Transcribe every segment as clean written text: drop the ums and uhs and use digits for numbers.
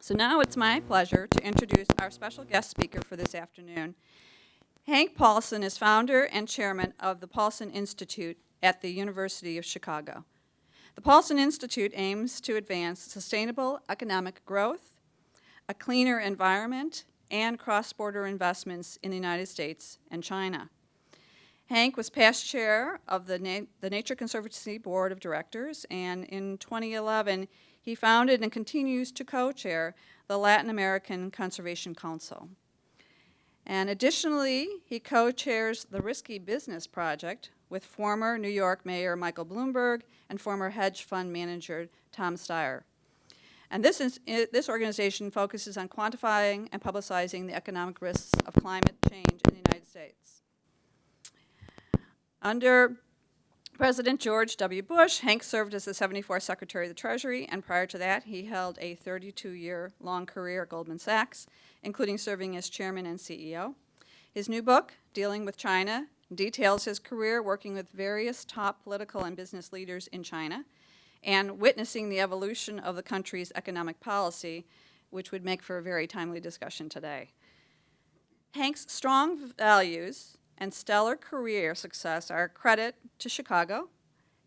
So now it's my pleasure to introduce our special guest speaker for this afternoon. Hank Paulson is founder and chairman of the Paulson Institute at the University of Chicago. The Paulson Institute aims to advance sustainable economic growth, a cleaner environment, and cross-border investments in the United States and China. Hank was past chair of the Nature Conservancy Board of Directors, and in 2011, he founded and continues to co-chair the Latin American Conservation Council. And additionally, he co-chairs the Risky Business Project with former New York Mayor Michael Bloomberg and former hedge fund manager Tom Steyer. And this organization focuses on quantifying and publicizing the economic risks of climate change in the United States. Under President George W. Bush, Hank served as the 74th Secretary of the Treasury, and prior to that, he held a 32-year-long career at Goldman Sachs, including serving as chairman and CEO. His new book, Dealing with China, details his career working with various top political and business leaders in China and witnessing the evolution of the country's economic policy, which would make for a very timely discussion today. Hank's strong values and stellar career success are a credit to Chicago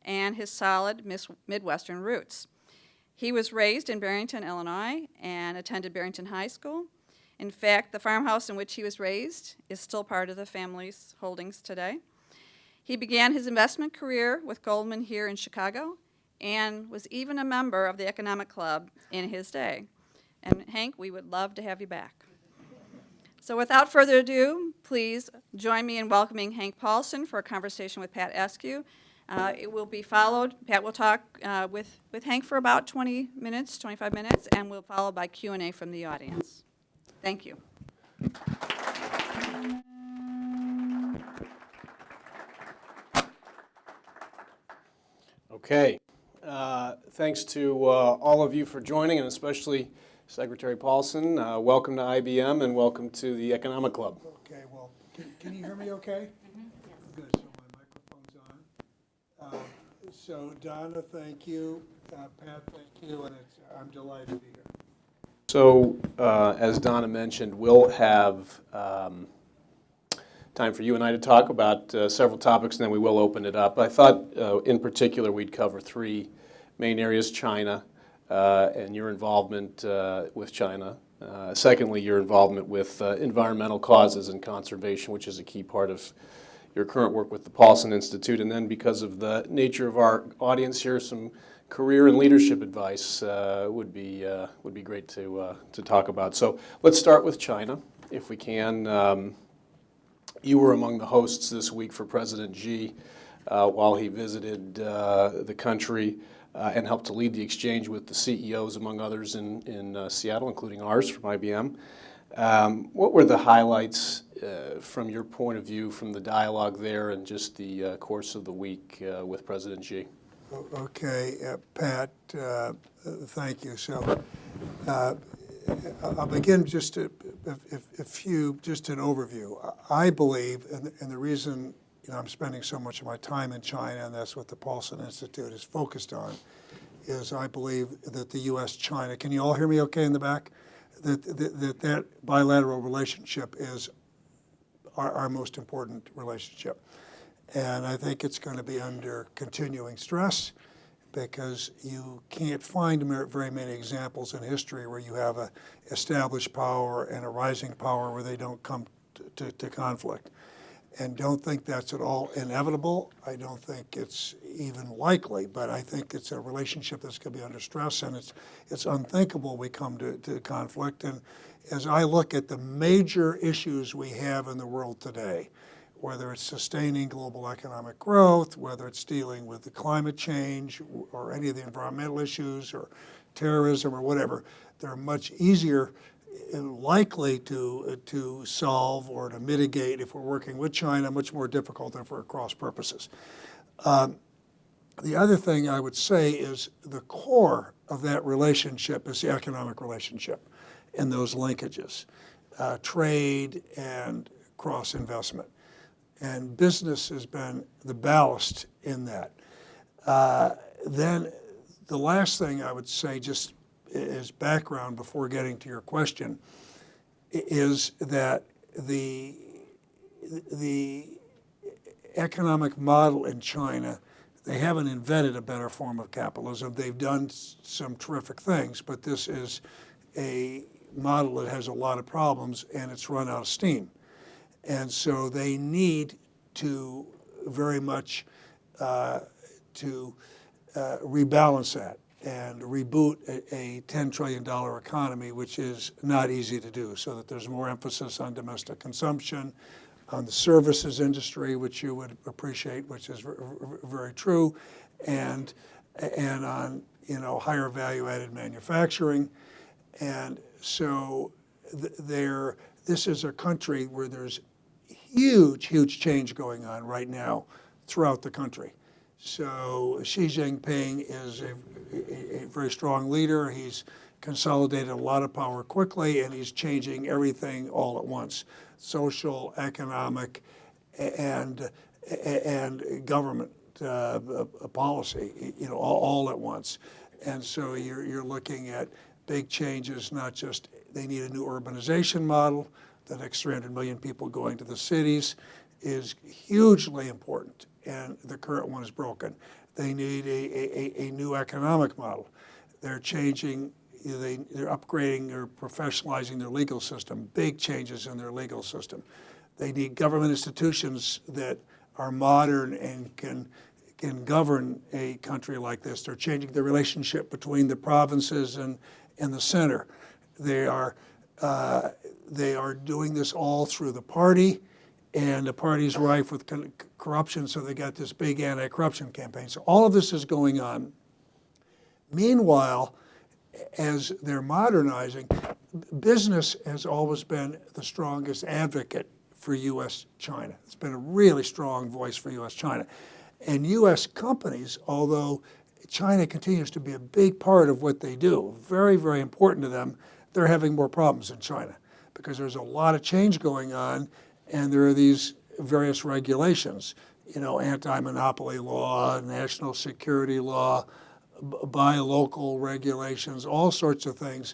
and his solid Midwestern roots. He was raised in Barrington, Illinois, and attended Barrington High School. In fact, the farmhouse in which he was raised is still part of the family's holdings today. He began his investment career with Goldman here in Chicago and was even a member of the Economic Club in his day. And Hank, we would love to have you back. So without further ado, please join me in welcoming Hank Paulson for a conversation with Pat Eskew. It will be followed, Pat will talk with Hank for about 20 minutes, 25 minutes, and we'll follow by Q&A from the audience. Thank you. Okay. Thanks to all of you for joining, and especially Secretary Paulson. Welcome to IBM and welcome to the Economic Club. Okay, well, can you hear me okay? Mm-hmm. Good, so my microphone's on. So Donna, thank you. Pat, thank you, and I'm delighted to be here. So, as Donna mentioned, we'll have time for you and I to talk about several topics, and then we will open it up. I thought, in particular, we'd cover three main areas: China, and your involvement with China. Secondly, your involvement with environmental causes and conservation, which is a key part of your current work with the Paulson Institute. And then, because of the nature of our audience here, some career and leadership advice would be great to talk about. So let's start with China, if we can. You were among the hosts this week for President Xi while he visited the country and helped to lead the exchange with the CEOs, among others, in Seattle, including ours from IBM. What were the highlights from your point of view from the dialogue there and just the course of the week with President Xi? Okay, Pat, thank you. So I'll begin just an overview. I believe, and the reason I'm spending so much of my time in China, and that's what the Paulson Institute is focused on, is I believe that the U.S.-China, can you all hear me okay in the back? That bilateral relationship is our most important relationship. And I think it's going to be under continuing stress because you can't find very many examples in history where you have an established power and a rising power where they don't come to conflict. And don't think that's at all inevitable. I don't think it's even likely, but I think it's a relationship that's going to be under stress, and it's unthinkable we come to conflict. And as I look at the major issues we have in the world today, whether it's sustaining global economic growth, whether it's dealing with the climate change or any of the environmental issues or terrorism or whatever, they're much easier likely to solve or to mitigate if we're working with China, much more difficult if we're at cross purposes. The other thing I would say is the core of that relationship is the economic relationship and those linkages, trade and cross investment. And business has been the ballast in that. Then the last thing I would say, just as background before getting to your question, is that the economic model in China, they haven't invented a better form of capitalism. They've done some terrific things, but this is a model that has a lot of problems, and it's run out of steam. And so they need to very much rebalance that and reboot a $10 trillion economy, which is not easy to do, so that there's more emphasis on domestic consumption, on the services industry, which you would appreciate, which is very true, and on higher value-added manufacturing. And so this is a country where there's huge change going on right now throughout the country. So Xi Jinping is a very strong leader. He's consolidated a lot of power quickly, and he's changing everything all at once: social, economic, and government policy, all at once. And so you're looking at big changes. Not just they need a new urbanization model. The next 300 million people going to the cities is hugely important, and the current one is broken. They need a new economic model. They're changing, they're upgrading or professionalizing their legal system, big changes in their legal system. They need government institutions that are modern and can govern a country like this. They're changing the relationship between the provinces and the center. They are doing this all through the party, and the party's rife with corruption, so they got this big anti-corruption campaign. So all of this is going on. Meanwhile, as they're modernizing, business has always been the strongest advocate for U.S.-China. It's been a really strong voice for U.S.-China. And U.S. companies, although China continues to be a big part of what they do, very, very important to them, they're having more problems in China because there's a lot of change going on, and there are these various regulations, anti-monopoly law, national security law, buy local regulations, all sorts of things,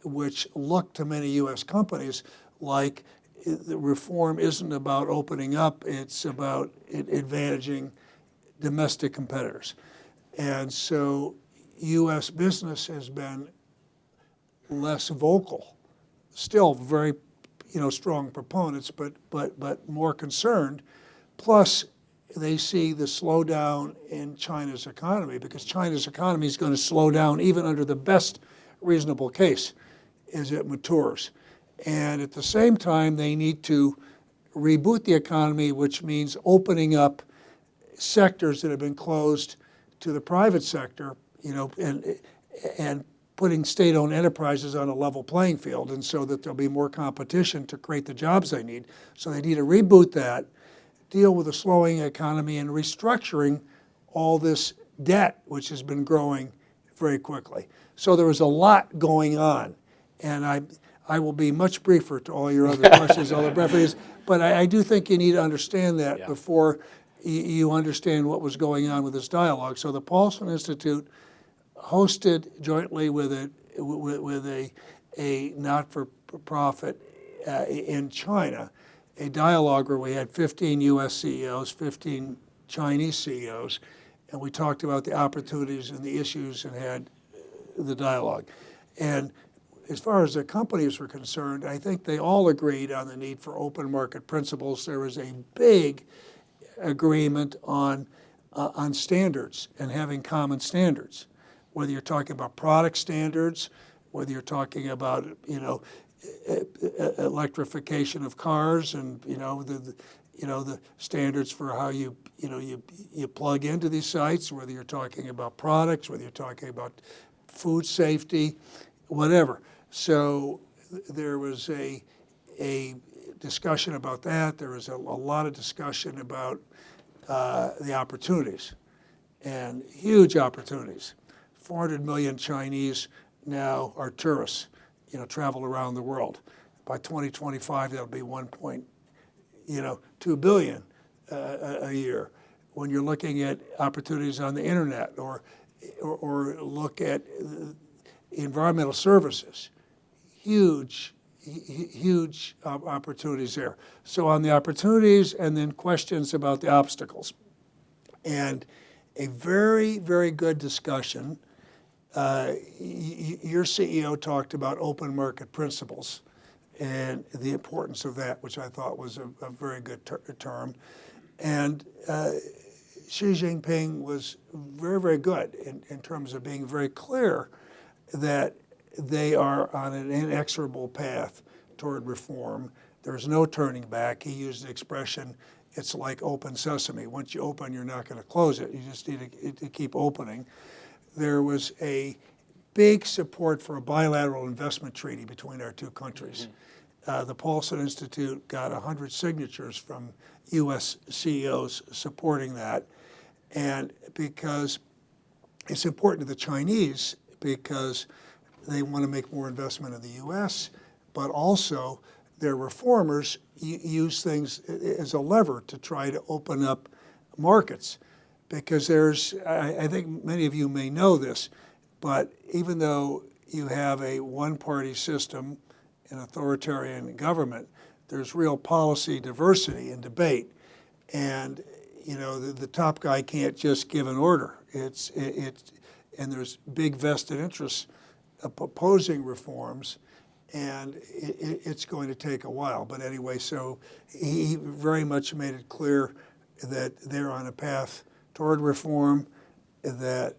which look to many U.S. companies like the reform isn't about opening up, it's about advantaging domestic competitors. And so U.S. business has been less vocal, still very strong proponents, but more concerned. Plus, they see the slowdown in China's economy, because China's economy is going to slow down even under the best reasonable case as it matures. And at the same time, they need to reboot the economy, which means opening up sectors that have been closed to the private sector, and putting state-owned enterprises on a level playing field, and so that there'll be more competition to create the jobs they need. So they need to reboot that, deal with a slowing economy, and restructuring all this debt, which has been growing very quickly. So there was a lot going on, and I will be much briefer to all your other questions, all the brevities, but I do think you need to understand that before you understand what was going on with this dialogue. So the Paulson Institute hosted jointly with a not-for-profit in China a dialogue where we had 15 U.S. CEOs, 15 Chinese CEOs, and we talked about the opportunities and the issues and had the dialogue. And as far as the companies were concerned, I think they all agreed on the need for open market principles. There was a big agreement on standards and having common standards, whether you're talking about product standards, whether you're talking about electrification of cars, and the standards for how you plug into these sites, whether you're talking about products, whether you're talking about food safety, whatever. So there was a discussion about that. There was a lot of discussion about the opportunities, and huge opportunities. 400 million Chinese now are tourists, travel around the world. By 2025, that'll be 1.2 billion a year. When you're looking at opportunities on the internet, or look at environmental services, huge opportunities there. So on the opportunities and then questions about the obstacles. And a very, very good discussion. Your CEO talked about open market principles and the importance of that, which I thought was a very good term. And Xi Jinping was very, very good in terms of being very clear that they are on an inexorable path toward reform. There's no turning back. He used the expression, it's like open sesame. Once you open, you're not going to close it. You just need to keep opening. There was a big support for a bilateral investment treaty between our two countries. The Paulson Institute got 100 signatures from U.S. CEOs supporting that. And because it's important to the Chinese, because they want to make more investment in the U.S., but also their reformers use things as a lever to try to open up markets. Because I think many of you may know this, but even though you have a one-party system, an authoritarian government, there's real policy diversity and debate. And the top guy can't just give an order. And there's big vested interests opposing reforms, and it's going to take a while. But anyway, so he very much made it clear that they're on a path toward reform, that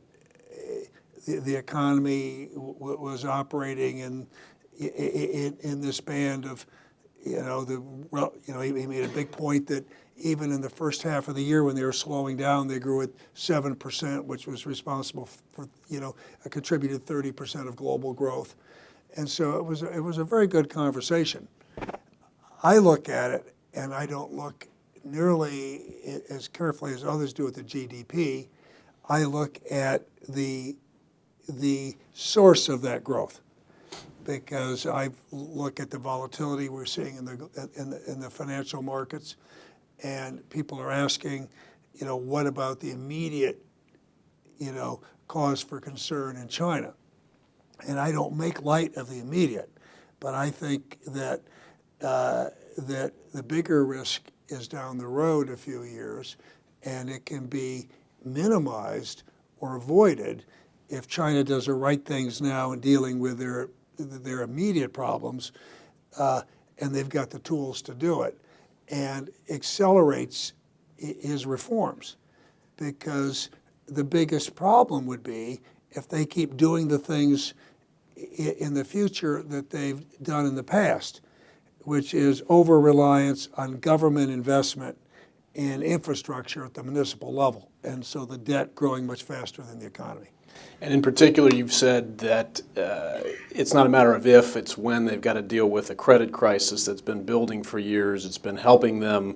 the economy was operating in this band of, he made a big point that even in the first half of the year when they were slowing down, they grew at 7%, which was responsible for, contributed 30% of global growth. And so it was a very good conversation. I look at it, and I don't look nearly as carefully as others do at the GDP. I look at the source of that growth, because I look at the volatility we're seeing in the financial markets, and people are asking, what about the immediate, cause for concern in China? And I don't make light of the immediate, but I think that that the bigger risk is down the road a few years, and it can be minimized or avoided if China does the right things now in dealing with their immediate problems, and they've got the tools to do it, and accelerates his reforms. Because the biggest problem would be if they keep doing the things in the future that they've done in the past, which is over-reliance on government investment in infrastructure at the municipal level, and so the debt growing much faster than the economy. And in particular, you've said that it's not a matter of if, it's when they've got to deal with a credit crisis that's been building for years. It's been helping them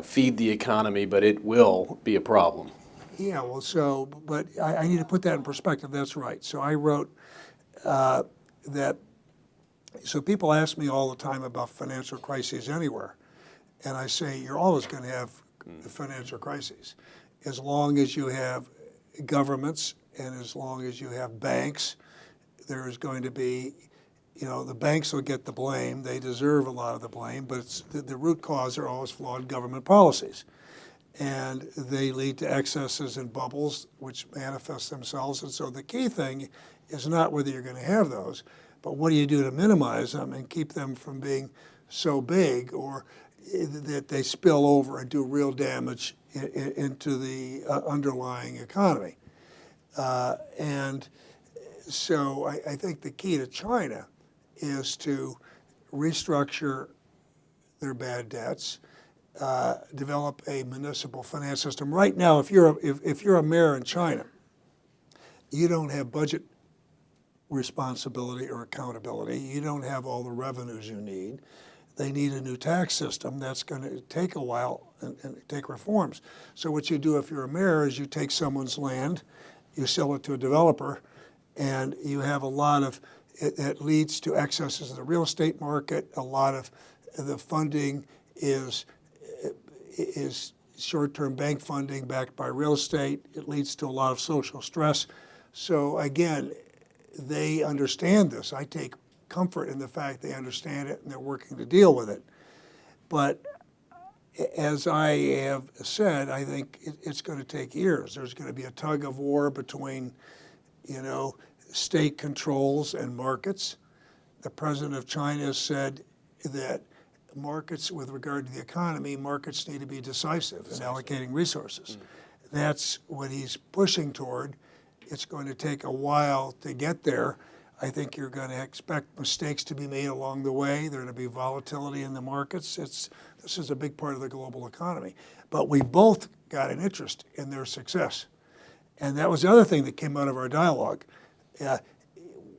feed the economy, but it will be a problem. Yeah, well, but I need to put that in perspective. That's right. So I wrote that, so people ask me all the time about financial crises anywhere. And I say, you're always going to have financial crises. As long as you have governments and as long as you have banks, there is going to be, the banks will get the blame. They deserve a lot of the blame, but the root cause are always flawed government policies. And they lead to excesses and bubbles, which manifest themselves. And so the key thing is not whether you're going to have those, but what do you do to minimize them and keep them from being so big or that they spill over and do real damage into the underlying economy. And so I think the key to China is to restructure their bad debts, develop a municipal finance system. Right now, if you're a mayor in China, you don't have budget responsibility or accountability. You don't have all the revenues you need. They need a new tax system. That's going to take a while and take reforms. So what you do if you're a mayor is you take someone's land, you sell it to a developer, and you have a lot of, it leads to excesses in the real estate market. A lot of the funding is short-term bank funding backed by real estate. It leads to a lot of social stress. So again, they understand this. I take comfort in the fact they understand it and they're working to deal with it. But as I have said, I think it's going to take years. There's going to be a tug of war between, state controls and markets. The president of China has said that markets, with regard to the economy, markets need to be decisive in allocating resources. That's what he's pushing toward. It's going to take a while to get there. I think you're going to expect mistakes to be made along the way. There's going to be volatility in the markets. This is a big part of the global economy. But we both got an interest in their success. And that was the other thing that came out of our dialogue.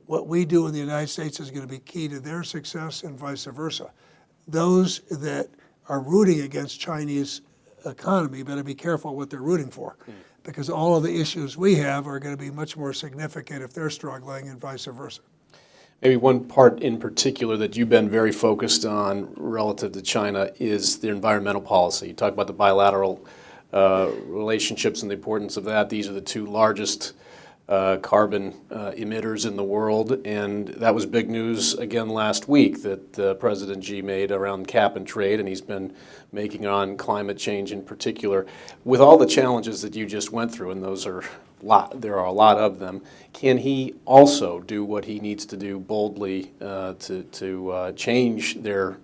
What we do in the United States is going to be key to their success and vice versa. Those that are rooting against Chinese economy better be careful what they're rooting for, because all of the issues we have are going to be much more significant if they're struggling and vice versa. Maybe one part in particular that you've been very focused on relative to China is the environmental policy. You talk about the bilateral relationships and the importance of that. These are the two largest carbon emitters in the world, and that was big news again last week that President Xi made around cap and trade, and he's been making on climate change in particular. With all the challenges that you just went through, and there are a lot of them, can he also do what he needs to do boldly to change their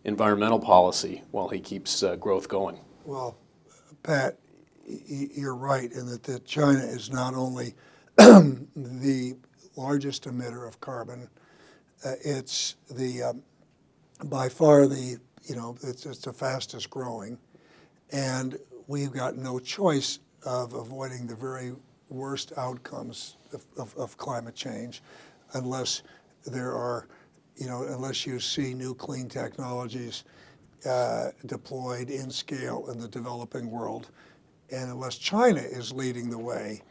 environmental policy while he keeps growth going? Well, Pat, you're right in that China is not only the largest emitter of carbon, it's by far it's the fastest growing, and we've got no choice of avoiding the very worst outcomes of climate change unless unless you see new clean technologies deployed in scale in the developing world. And unless China is leading the way,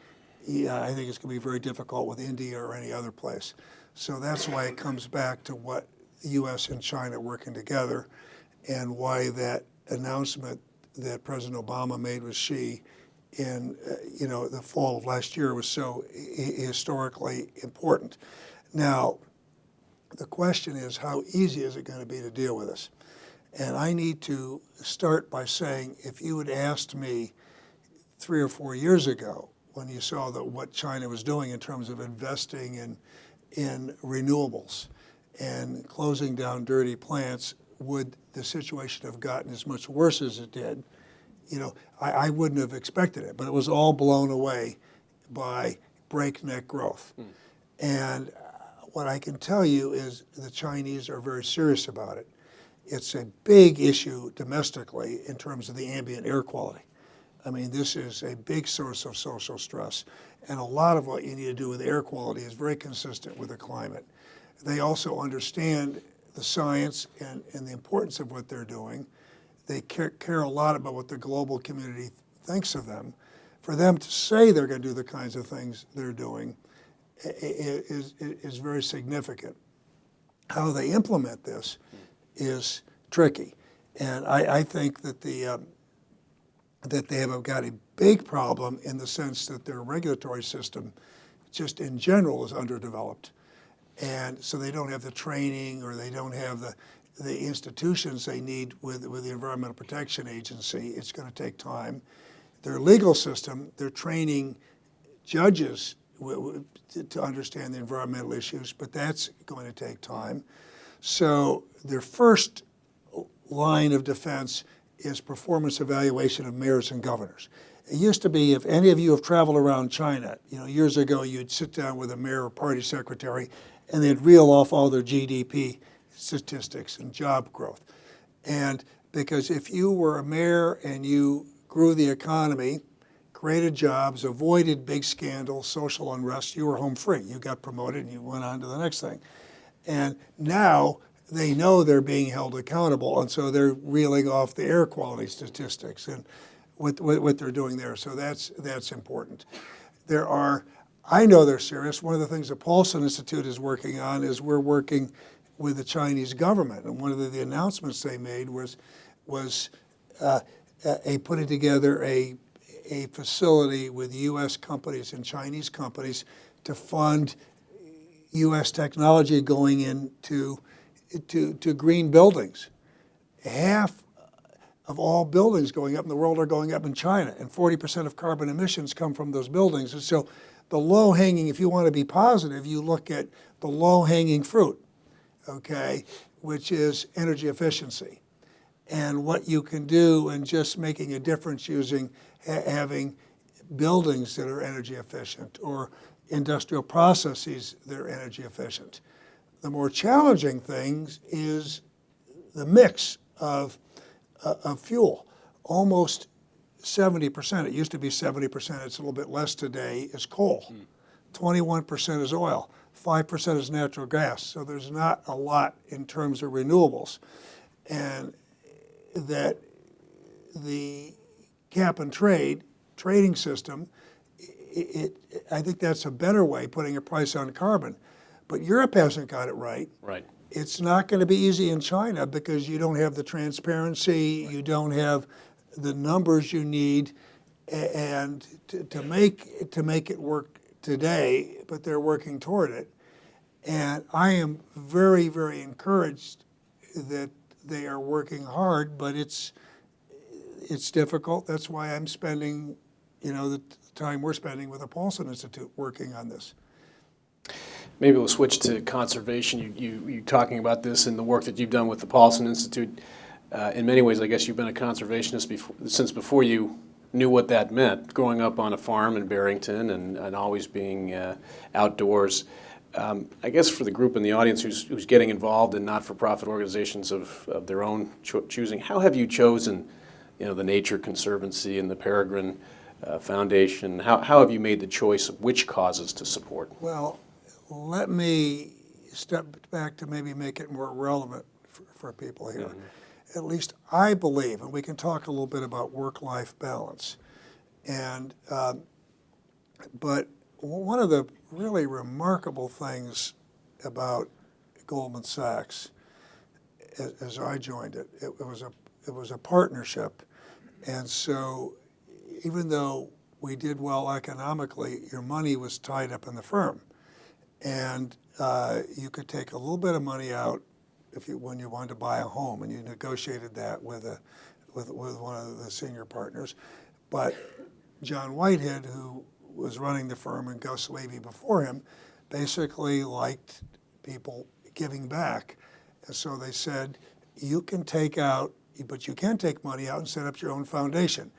I think it's going to be very difficult with India or any other place. So that's why it comes back to what the U.S. and China are working together, and why that announcement that President Obama made with Xi in the fall of last year was so historically important. Now, the question is, how easy is it going to be to deal with this? And I need to start by saying, if you had asked me 3 or 4 years ago, when you saw what China was doing in terms of investing in renewables and closing down dirty plants, would the situation have gotten as much worse as it did? I wouldn't have expected it, but it was all blown away by breakneck growth. And what I can tell you is the Chinese are very serious about it. It's a big issue domestically in terms of the ambient air quality. I mean, this is a big source of social stress, and a lot of what you need to do with air quality is very consistent with the climate. They also understand the science and the importance of what they're doing. They care a lot about what the global community thinks of them. For them to say they're going to do the kinds of things they're doing is very significant. How they implement this is tricky, and I think that that they have got a big problem in the sense that their regulatory system, just in general, is underdeveloped, and so they don't have the training, or they don't have the institutions they need with the Environmental Protection Agency. It's going to take time. Their legal system, they're training judges to understand the environmental issues, but that's going to take time. So their first line of defense is performance evaluation of mayors and governors. It used to be, if any of you have traveled around China, years ago, you'd sit down with a mayor or party secretary, and they'd reel off all their GDP statistics and job growth. And because if you were a mayor and you grew the economy, created jobs, avoided big scandals, social unrest, you were home free. You got promoted and you went on to the next thing. And now they know they're being held accountable, and so they're reeling off the air quality statistics and what they're doing there. So that's important. I know they're serious. One of the things the Paulson Institute is working on is we're working with the Chinese government, and one of the announcements they made was putting together a facility with U.S. companies and Chinese companies to fund U.S. technology going into to green buildings. Half of all buildings going up in the world are going up in China, and 40% of carbon emissions come from those buildings. And so the low-hanging, if you want to be positive, you look at the low-hanging fruit, okay, which is energy efficiency. And what you can do in just making a difference using having buildings that are energy efficient or industrial processes that are energy efficient. The more challenging things is the mix of fuel. Almost 70%, it used to be 70%, it's a little bit less today, is coal. 21% is oil, 5% is natural gas. So there's not a lot in terms of renewables. And that the cap and trade trading system, I think that's a better way, putting a price on carbon. But Europe hasn't got it right. Right. It's not going to be easy in China because you don't have the transparency, you don't have the numbers you need, and to make it work today, but they're working toward it. And I am very, very encouraged that they are working hard, but it's difficult. That's why I'm spending, the time we're spending with the Paulson Institute working on this. Maybe we'll switch to conservation. You're talking about this in the work that you've done with the Paulson Institute. In many ways, I guess you've been a conservationist since before you knew what that meant, growing up on a farm in Barrington and always being outdoors. I guess for the group in the audience who's getting involved in not-for-profit organizations of their own choosing, how have you chosen, the Nature Conservancy and the Peregrine Foundation? How have you made the choice of which causes to support? Well, let me step back to maybe make it more relevant for people here. Mm-hmm. At least I believe, and we can talk a little bit about work-life balance. And but one of the really remarkable things about Goldman Sachs, as I joined it, it was a partnership, and so even though we did well economically, your money was tied up in the firm. And you could take a little bit of money out when you wanted to buy a home, and you negotiated that with one of the senior partners. But John Whitehead, who was running the firm, and Gus Levy before him, basically liked people giving back. And so they said, you can take out, but you can take money out and set up your own foundation.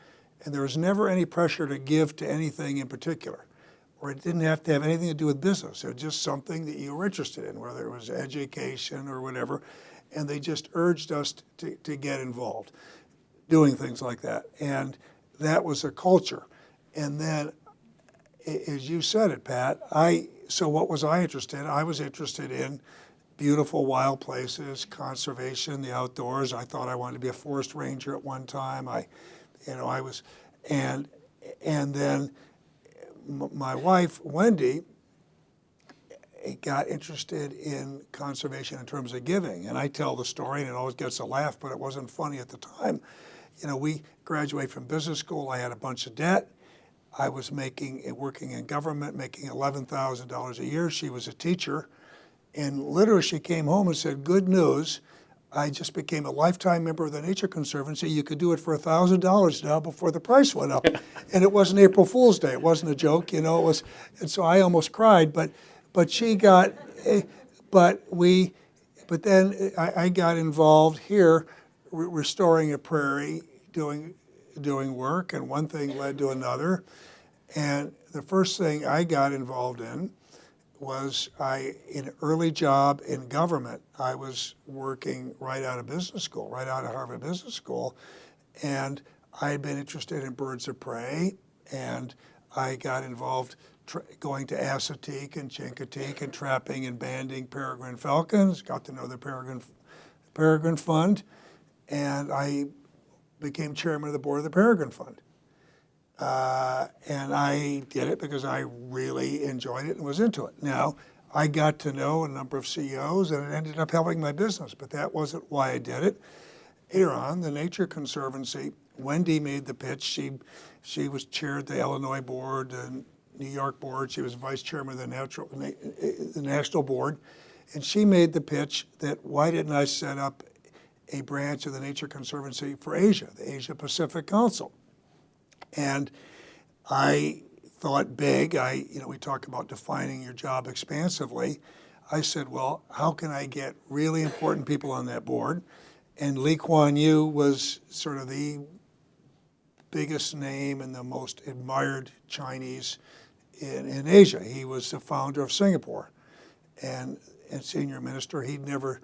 And there was never any pressure to give to anything in particular, or it didn't have to have anything to do with business. It was just something that you were interested in, whether it was education or whatever. And they just urged us to get involved, doing things like that. And that was a culture. And then, as you said it, Pat, so what was I interested in? I was interested in beautiful wild places, conservation, the outdoors. I thought I wanted to be a forest ranger at one time. And then my wife, Wendy, got interested in conservation in terms of giving. And I tell the story, and it always gets a laugh, but it wasn't funny at the time. We graduated from business school. I had a bunch of debt. I was working in government, making $11,000 a year. She was a teacher. And literally she came home and said, good news, I just became a lifetime member of the Nature Conservancy. You could do it for $1,000 now before the price went up. And it wasn't April Fool's Day. It wasn't a joke, it was. And so I almost cried, but she got, but then I got involved here, restoring a prairie, doing work, and one thing led to another. And the first thing I got involved in was in an early job in government. I was working right out of business school, right out of Harvard Business School, and I had been interested in birds of prey, and I got involved going to Assateague and Chincoteague and trapping and banding peregrine falcons, got to know the Peregrine Fund, and I became chairman of the board of the Peregrine Fund. And I did it because I really enjoyed it and was into it. Now, I got to know a number of CEOs, and it ended up helping my business, but that wasn't why I did it. Later on, the Nature Conservancy, Wendy made the pitch. She was chaired the Illinois board in New York board. She was vice chairman of the national board. And she made the pitch that why didn't I set up a branch of the Nature Conservancy for Asia, the Asia Pacific Council. And I thought big. We talk about defining your job expansively. I said, well, how can I get really important people on that board? And Lee Kuan Yew was sort of the biggest name and the most admired Chinese in Asia. He was the founder of Singapore and senior minister. He'd never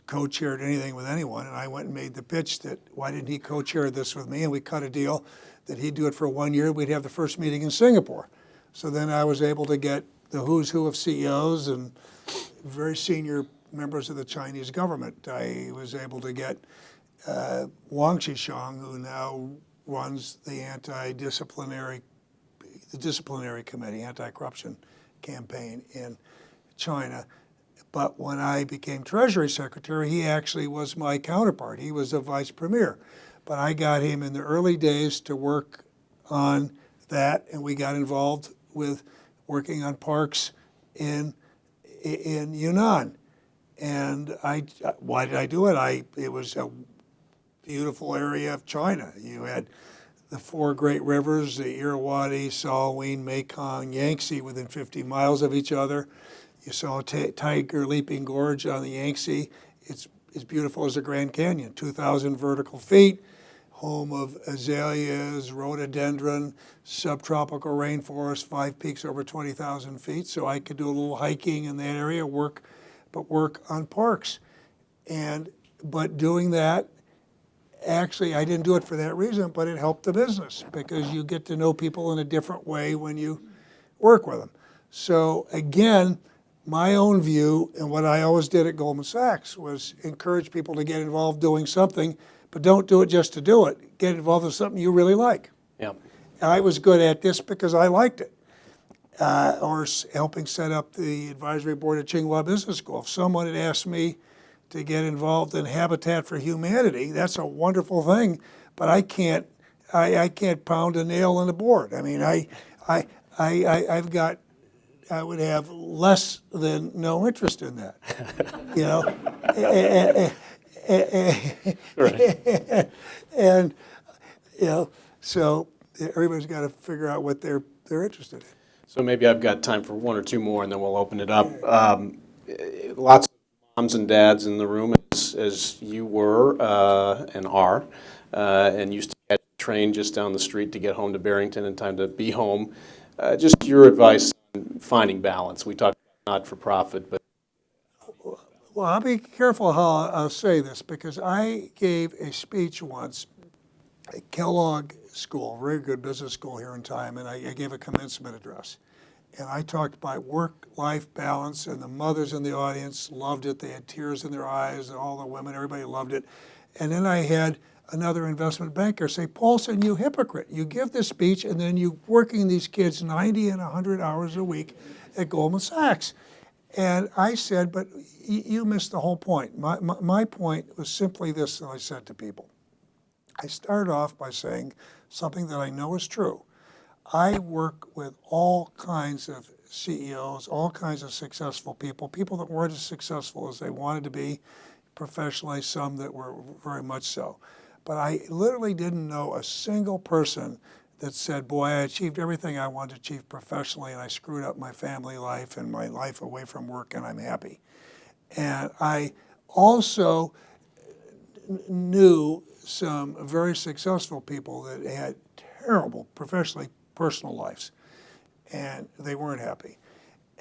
co-chaired anything with anyone, and I went and made the pitch that why didn't he co-chair this with me, and we cut a deal that he'd do it for 1 year. We'd have the first meeting in Singapore. So then I was able to get the who's who of CEOs and very senior members of the Chinese government. I was able to get Wang Qishan, who now runs the disciplinary committee, anti-corruption campaign in China. But when I became Treasury Secretary, he actually was my counterpart. He was a vice premier. But I got him in the early days to work on that, and we got involved with working on parks in Yunnan. And why did I do it? It was a beautiful area of China. You had the four great rivers, the Irrawaddy, Salween, Mekong, Yangtze within 50 miles of each other. You saw Tiger Leaping Gorge on the Yangtze. It's as beautiful as the Grand Canyon, 2,000 vertical feet, home of azaleas, rhododendron, subtropical rainforest, 5 peaks over 20,000 feet. So I could do a little hiking in that area, work on parks. But doing that, actually, I didn't do it for that reason, but it helped the business because you get to know people in a different way when you work with them. So again, my own view and what I always did at Goldman Sachs was encourage people to get involved doing something, but don't do it just to do it. Get involved in something you really like. Yeah. I was good at this because I liked it. Or helping set up the advisory board at Tsinghua Business School. If someone had asked me to get involved in Habitat for Humanity, that's a wonderful thing, but I can't pound a nail on the board. I mean, I would have less than no interest in that, you know. And you know, so everybody's got to figure out what they're interested in. So maybe I've got time for one or two more, and then we'll open it up. Lots of moms and dads in the room, as you were and are, and used to get trained just down the street to get home to Barrington in time to be home. Just your advice on finding balance. We talked about not-for-profit, but... Well, I'll be careful how I'll say this, because I gave a speech once at Kellogg School, very good business school here in time, and I gave a commencement address. And I talked about work-life balance, and the mothers in the audience loved it. They had tears in their eyes, and all the women, everybody loved it. And then I had another investment banker say, Paulson, you hypocrite. You give this speech, and then you're working these kids 90 and 100 hours a week at Goldman Sachs. And I said, but you missed the whole point. My point was simply this that I said to people. I started off by saying something that I know is true. I work with all kinds of CEOs, all kinds of successful people that weren't as successful as they wanted to be professionally, some that were very much so. But I literally didn't know a single person that said, boy, I achieved everything I wanted to achieve professionally, and I screwed up my family life and my life away from work, and I'm happy. And I also knew some very successful people that had terrible personal lives, and they weren't happy.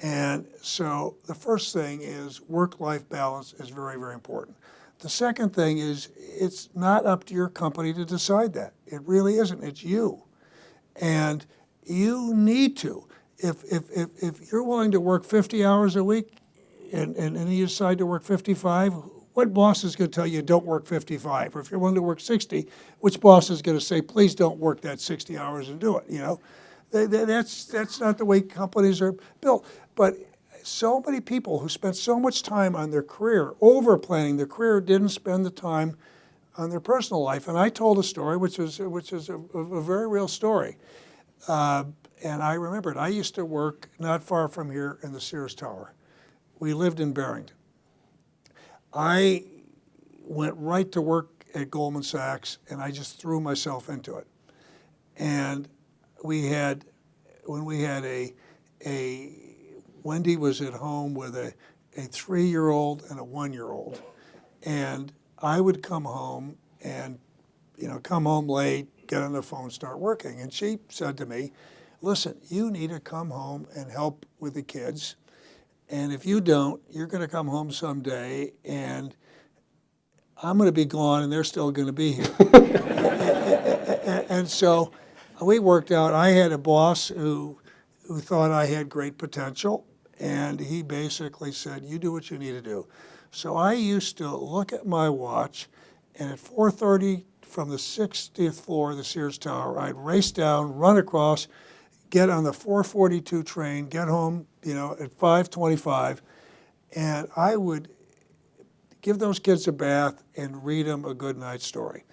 And so the first thing is work-life balance is very, very important. The second thing is it's not up to your company to decide that. It really isn't. It's you. And you need to. If you're willing to work 50 hours a week and you decide to work 55, what boss is going to tell you don't work 55? Or if you're willing to work 60, which boss is going to say, please don't work that 60 hours and do it? You know, that's not the way companies are built. But so many people who spent so much time on their career, over-planning their career, didn't spend the time on their personal life. And I told a story, which is a very real story. And I remembered, I used to work not far from here in the Sears Tower. We lived in Barrington. I went right to work at Goldman Sachs, and I just threw myself into it. And when we had Wendy was at home with a 3-year-old and a 1-year-old. And I would come home and, come home late, get on the phone, start working. And she said to me, listen, you need to come home and help with the kids. And if you don't, you're going to come home someday and I'm going to be gone and they're still going to be here. And so we worked out. I had a boss who thought I had great potential, and he basically said, you do what you need to do. So I used to look at my watch, and at 4:30 from the 60th floor of the Sears Tower, I'd race down, run across, get on the 4:42 train, get home, at 5:25, and I would give those kids a bath and read them a good night story.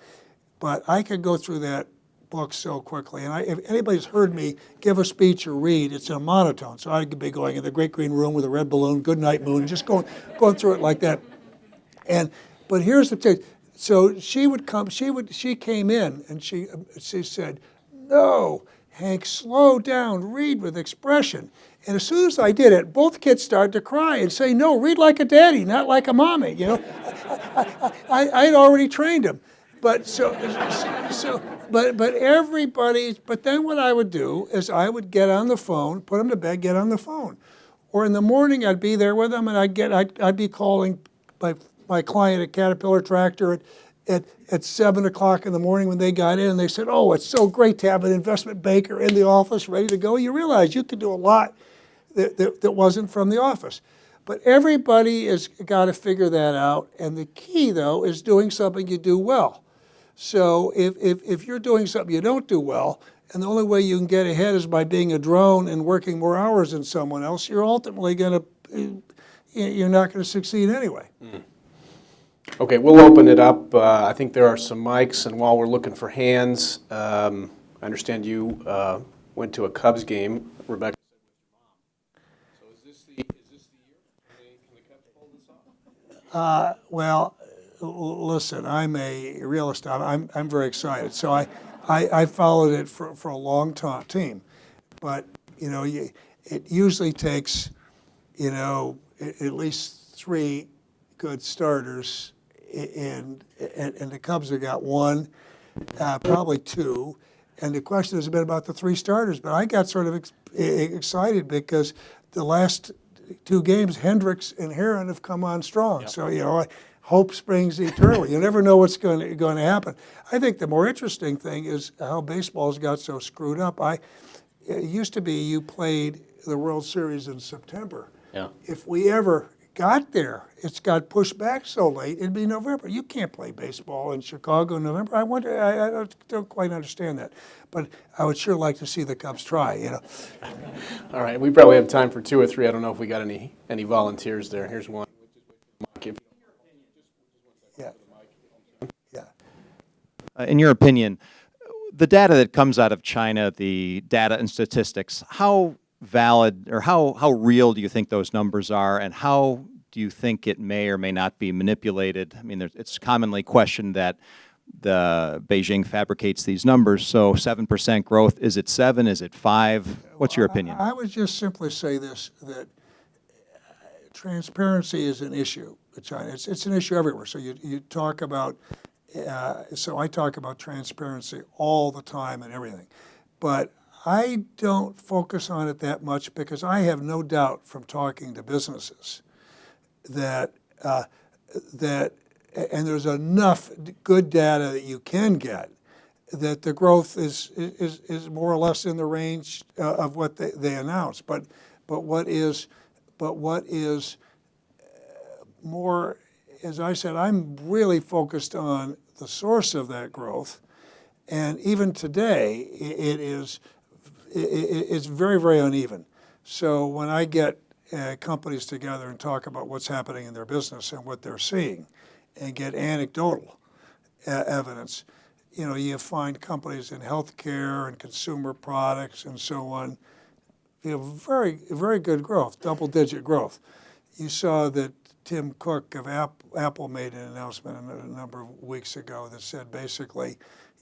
But I could go through that book so quickly. And if anybody's heard me give a speech or read, it's in a monotone. So I could be going in the great green room with a red balloon, good night moon, and just going through it like that. But here's the thing. So she came in and she said, no, Hank, slow down, read with expression. And as soon as I did it, both kids started to cry and say, no, read like a daddy, not like a mommy. I'd already trained them. But but then what I would do is I would get on the phone, put them to bed, get on the phone. Or in the morning I'd be there with them and I'd be calling my client at Caterpillar Tractor at 7 o'clock in the morning when they got in and they said, oh, it's so great to have an investment banker in the office ready to go. You realize you could do a lot that wasn't from the office. But everybody has got to figure that out. And the key, though, is doing something you do well. So if you're doing something you don't do well, and the only way you can get ahead is by being a drone and working more hours than someone else, you're ultimately you're not going to succeed anyway. Mm. Okay, we'll open it up. I think there are some mics, and while we're looking for hands, I understand you went to a Cubs game, Rebecca. So is this the year? Can the Cubs pull this off? Well, listen, I'm a realist. I'm very excited. So I followed it for a long team, but it usually takes at least 3 good starters, and the Cubs have got 1, probably 2. And the question has been about the 3 starters, but I got sort of excited because the last 2 games, Hendricks and Heron have come on strong. Yep. So hope springs eternal. You never know what's going to happen. I think the more interesting thing is how baseball's got so screwed up. It used to be you played the World Series in September. Yeah. If we ever got there, it's got pushed back so late, it'd be November. You can't play baseball in Chicago in November. I wonder, I don't quite understand that. But I would sure like to see the Cubs try, All right, we probably have time for 2 or 3. I don't know if we got any volunteers there. Here's one. Yeah. Yeah. In your opinion, the data that comes out of China, the data and statistics, how valid or how real do you think those numbers are, and how do you think it may or may not be manipulated? I mean, it's commonly questioned that the Beijing fabricates these numbers. So 7% growth, is it 7? Is it 5? What's your opinion? I would just simply say this, that transparency is an issue with China. It's an issue everywhere. So you talk about, so I talk about transparency all the time and everything. But I don't focus on it that much because I have no doubt from talking to businesses that and there's enough good data that you can get that the growth is more or less in the range of what they announce. But what is more, as I said, I'm really focused on the source of that growth, and even today it's very, very uneven. So when I get companies together and talk about what's happening in their business and what they're seeing and get anecdotal evidence, you find companies in healthcare and consumer products and so on, very, very good growth, double-digit growth. You saw that Tim Cook of Apple made an announcement a number of weeks ago that said basically,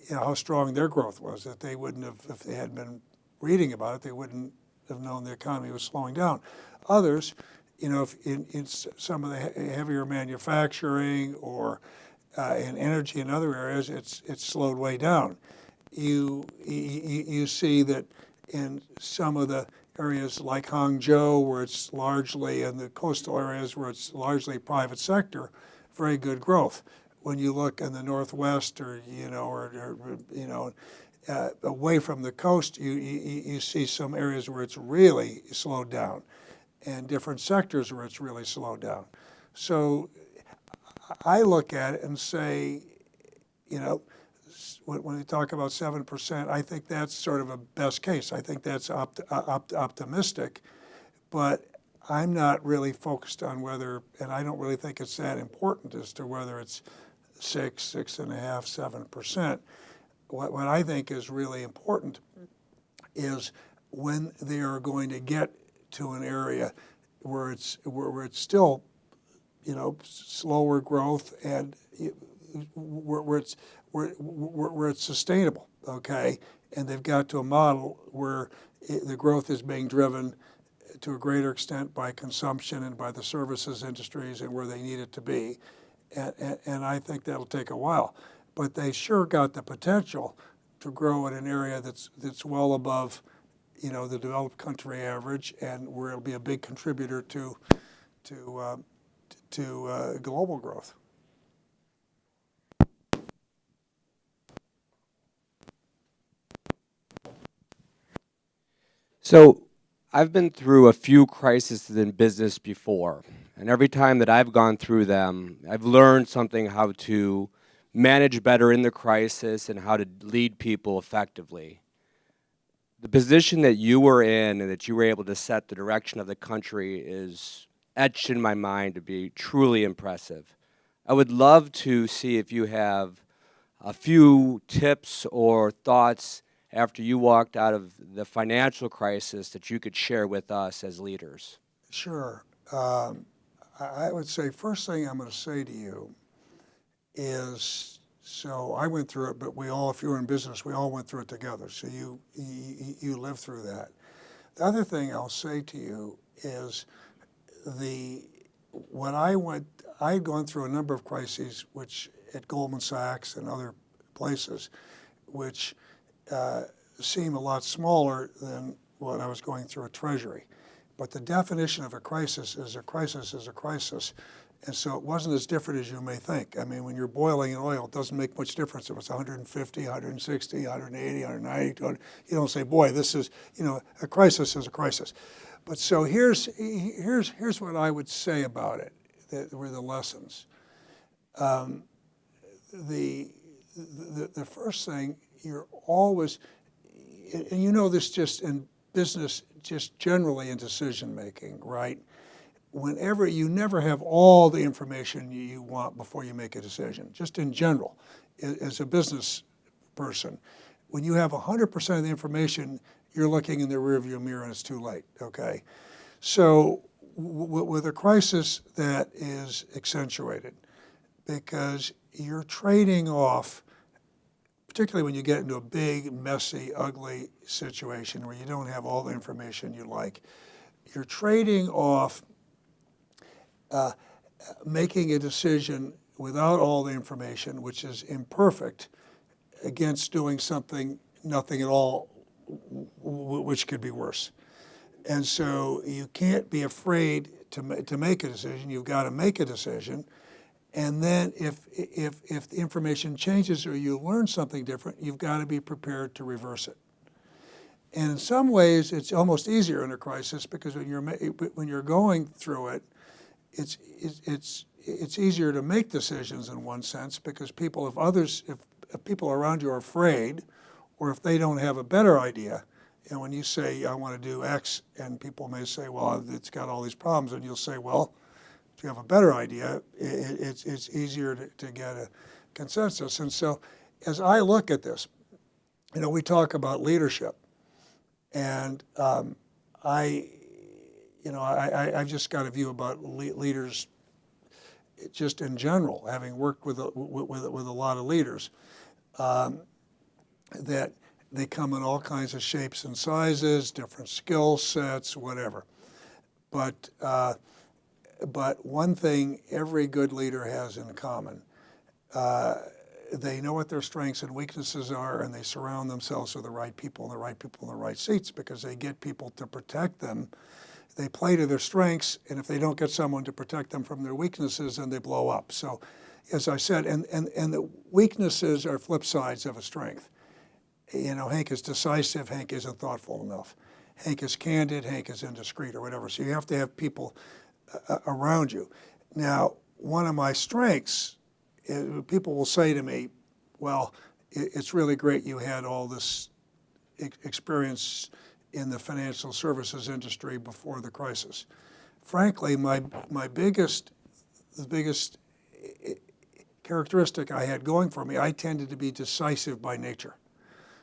how strong their growth was, that they wouldn't have, if they hadn't been reading about it, they wouldn't have known the economy was slowing down. Others, if in some of the heavier manufacturing or in energy and other areas, it's slowed way down. You see that in some of the areas like Hangzhou, where it's largely, in the coastal areas where it's largely private sector, very good growth. When you look in the Northwest or away from the coast, you see some areas where it's really slowed down, and different sectors where it's really slowed down. So I look at it and say, when we talk about 7%, I think that's sort of a best case. I think that's optimistic, but I'm not really focused on whether, and I don't really think it's that important as to whether it's 6.5%, 7%. What I think is really important is when they are going to get to an area where it's still, slower growth and where it's sustainable, okay? And they've got to a model where the growth is being driven to a greater extent by consumption and by the services industries and where they need it to be. And I think that'll take a while. But they sure got the potential to grow in an area that's well above, the developed country average, and where it'll be a big contributor to global growth. So I've been through a few crises in business before, and every time that I've gone through them, I've learned something, how to manage better in the crisis and how to lead people effectively. The position that you were in and that you were able to set the direction of the country is etched in my mind to be truly impressive. I would love to see if you have a few tips or thoughts after you walked out of the financial crisis that you could share with us as leaders. Sure. I would say first thing I'm going to say to you is, so I went through it, but we all, if you were in business, we all went through it together. So you lived through that. The other thing I'll say to you is I'd gone through a number of crises, which at Goldman Sachs and other places, which seem a lot smaller than what I was going through at Treasury. But the definition of a crisis is a crisis is a crisis. And so it wasn't as different as you may think. I mean, when you're boiling in oil, it doesn't make much difference if it's 150, 160, 180, 190, 200. You don't say, boy, this is, a crisis is a crisis. But so here's what I would say about it, that were the lessons. The first thing, you're always, and you know this just in business, just generally in decision making, right? Whenever you never have all the information you want before you make a decision, just in general, as a business person, when you have 100% of the information, you're looking in the rearview mirror and it's too late, okay? So with a crisis that is accentuated, because you're trading off, particularly when you get into a big, messy, ugly situation where you don't have all the information you like, you're trading off making a decision without all the information, which is imperfect, against doing nothing at all, which could be worse. And so you can't be afraid to make a decision. You've got to make a decision. And then if the information changes or you learn something different, you've got to be prepared to reverse it. And in some ways, it's almost easier in a crisis because when you're going through it, it's easier to make decisions in one sense because if people around you are afraid, or if they don't have a better idea, and when you say I want to do X, and people may say, well, it's got all these problems, and you'll say, well, if you have a better idea, it's easier to get a consensus. And so as I look at this, we talk about leadership, and I've just got a view about leaders just in general, having worked with a lot of leaders, that they come in all kinds of shapes and sizes, different skill sets, whatever. But one thing every good leader has in common, they know what their strengths and weaknesses are, and they surround themselves with the right people and the right people in the right seats, because they get people to protect them. They play to their strengths, and if they don't get someone to protect them from their weaknesses, then they blow up. So, as I said, and the weaknesses are flip sides of a strength. Hank is decisive, Hank isn't thoughtful enough. Hank is candid, Hank is indiscreet, or whatever. So you have to have people around you. Now, one of my strengths, people will say to me, well, it's really great you had all this experience in the financial services industry before the crisis. Frankly, the biggest characteristic I had going for me, I tended to be decisive by nature.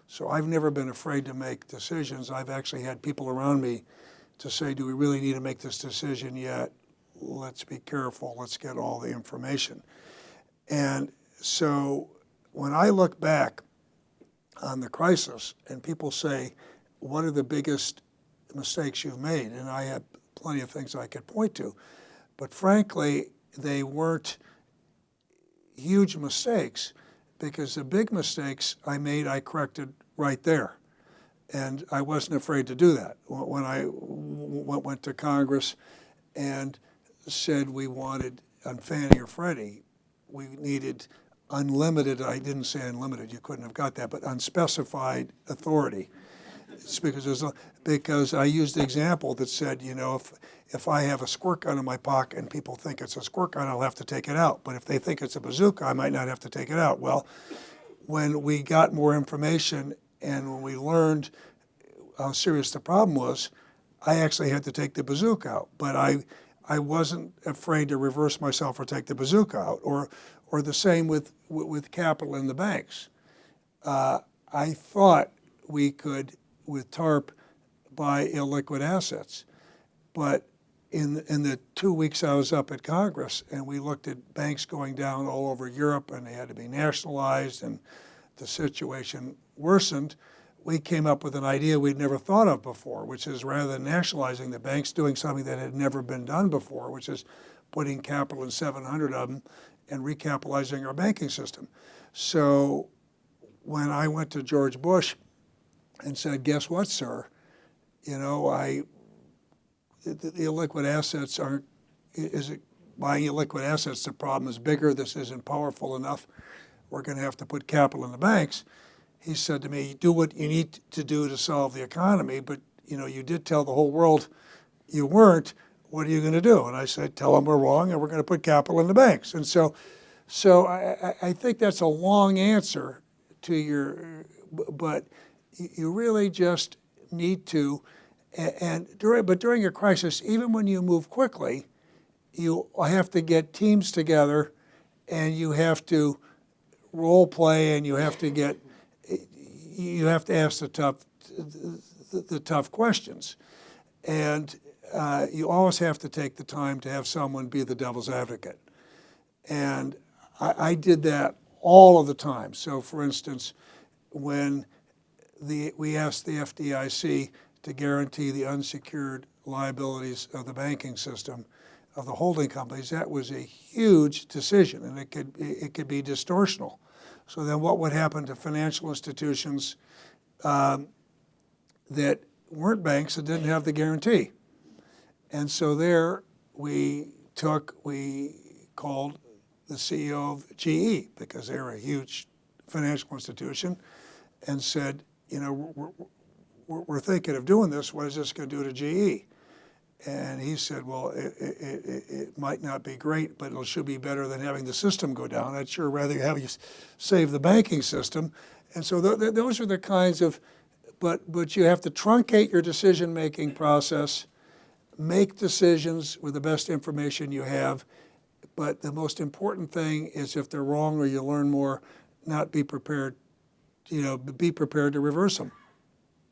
So I've never been afraid to make decisions. I've actually had people around me to say, do we really need to make this decision yet? Let's be careful. Let's get all the information. And so when I look back on the crisis and people say, what are the biggest mistakes you've made? And I have plenty of things I could point to. But frankly, they weren't huge mistakes, because the big mistakes I made, I corrected right there. And I wasn't afraid to do that. When I went to Congress and said we wanted, on Fannie or Freddie, we needed unlimited, I didn't say unlimited, you couldn't have got that, but unspecified authority. It's because I used the example that said, if I have a squirt gun in my pocket and people think it's a squirt gun, I'll have to take it out. But if they think it's a bazooka, I might not have to take it out. Well, when we got more information and when we learned how serious the problem was, I actually had to take the bazooka out. But I wasn't afraid to reverse myself or take the bazooka out. Or the same with capital in the banks. I thought we could, with TARP, buy illiquid assets. But in the 2 weeks I was up at Congress and we looked at banks going down all over Europe and they had to be nationalized and the situation worsened, we came up with an idea we'd never thought of before, which is, rather than nationalizing the banks, doing something that had never been done before, which is putting capital in 700 of them and recapitalizing our banking system. So when I went to George Bush and said, guess what, sir? The illiquid assets buying illiquid assets, the problem is bigger, this isn't powerful enough, we're going to have to put capital in the banks. He said to me, do what you need to do to solve the economy, but you did tell the whole world you weren't. What are you going to do? And I said, tell them we're wrong and we're going to put capital in the banks. And so I think that's a long answer to your, but you really just need to, but during a crisis, even when you move quickly, you have to get teams together and you have to role play and you have to ask the tough questions. And you always have to take the time to have someone be the devil's advocate. And I did that all of the time. So for instance, when we asked the FDIC to guarantee the unsecured liabilities of the banking system of the holding companies, that was a huge decision, and it could be distortional. So then what would happen to financial institutions that weren't banks that didn't have the guarantee? And so there we called the CEO of GE, because they were a huge financial institution, and said, we're thinking of doing this. What is this going to do to GE? And he said, well, it might not be great, but it should be better than having the system go down. I'd sure rather have you save the banking system. And so those are the kinds of, but you have to truncate your decision-making process, make decisions with the best information you have. But the most important thing is, if they're wrong or you learn more, not be prepared, be prepared to reverse them.